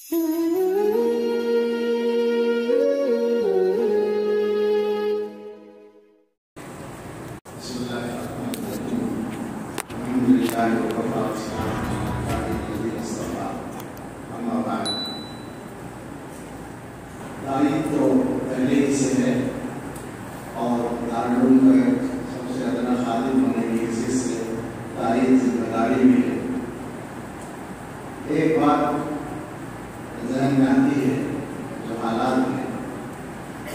تاریخ تو پہلے ہی سے ہے اور دارالعلوم کا سب سے ادنا خادم ہونے کی حیثیت سے تاریخ ذمہ داری بھی ہے۔ ایک بات ذہن میں آتی ہے جو حالات میں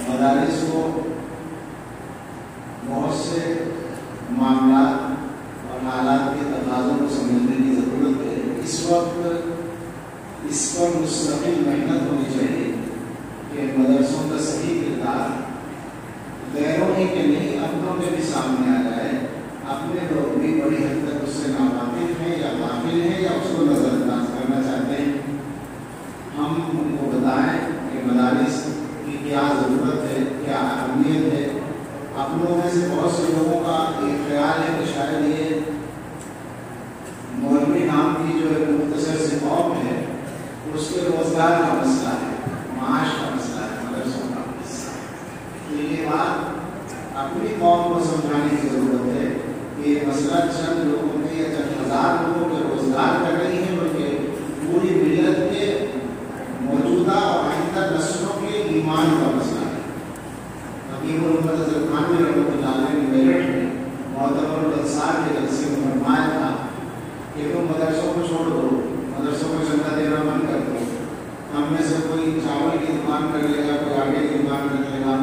مدارس کو بہت سے معاملات اور حالات کے تقاضوں کو سمجھنے کی ضرورت ہے۔ اس وقت اس پر مستقل محنت ہونی چاہیے کہ مدرسوں کا صحیح کردار غیروں ہی کے نہیں اپنوں کے بھی سامنے آ جائے۔ اپنے لوگ بھی بڑی حد تک اس سے ناواقف ہیں یا غافل ہیں یا اس کو نظر انداز کرنا چاہتے ہیں۔ ہم ان کو بتائیں کہ مدارس کی کیا ضرورت ہے، کیا اہمیت ہے۔ اپنوں میں سے بہت سے لوگوں کا ایک خیال ہے کہ شاید یہ مولوی نام کی جو ایک مختصر سی قوم ہے اس کے روزگار کا مسئلہ ہے، معاش کا مسئلہ ہے، مدرسوں کا مسئلہ ہے۔ تو یہ بات اپنی قوم کو سمجھانے کی ضرورت ہے کہ یہ مسئلہ چند لوگوں کے یا چند ہزار لوگوں کے روزگار کا نہیں ہے بلکہ پوری ملت کے موجودہ اور آئندہ نسلوں کے ایمان کا مسئلہ ہے۔ حکیم الامت حضرت تھانوی رحمۃ اللہ علیہ نے میرٹھ میں معتبر الانصار کے جلسے میں فرمایا تھا کہ تم مدرسوں کو چھوڑ دو، مدرسوں کو چندہ دینا بند کر دو۔ ہم میں سے کوئی چاول کی دکان کر لے گا، کوئی آٹے کی دکان کر لے گا،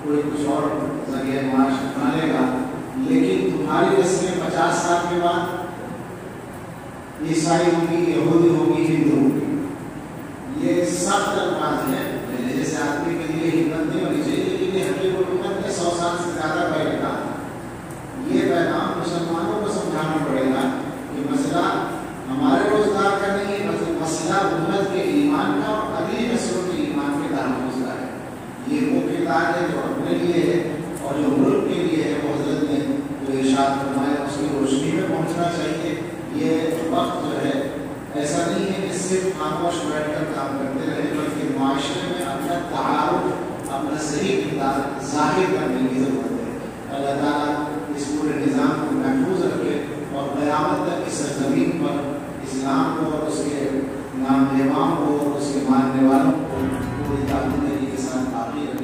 کوئی کچھ اور ذریعہ معاش بنا لے گا، لیکن تمہاری نسلیں 50 سال کے بعد عیسائی ہوگی، یہودی ہوگی، ہندو ہوگی۔ یہ سخت الفاظ ہیں، جیسے آدمی کے لیے ہمت نہیں ہونی چاہیے، لیکن یہ حکیم الامت نے 100 سال سے زیادہ پہلے کہا۔ یہ پیغام مسلمانوں کو سمجھانا پڑے گا کہ مسئلہ ہمارے روزگار کا نہیں ہے، مسئلہ امت کے ایمان کا اور اگلی نسلوں کے ایمان کے تحفظ کا ہے۔ یہ وہ کردار ہے جو اپنے لیے ہے اور جو ملک کے لیے ہے۔ وہ حضرت نے جو ارشاد فرمایا اس کی روشنی میں پہنچنا چاہیے۔ یہ وقت جو ہے ایسا نہیں ہے کہ صرف خاموش بیٹھ کر کام کرتے رہے، بلکہ معاشرے میں اپنا تعارف، اپنا صحیح کردار ظاہر کرنے کی ضرورت ہے۔ اللہ تعالیٰ اس پورے نظام کو محفوظ رکھے اور قیامت تک اس سرزمین پر اسلام کو اور اس کے نام لیواؤں کو اور اس کے ماننے والوں کو پوری تعلیم کے ساتھ باقی رکھے۔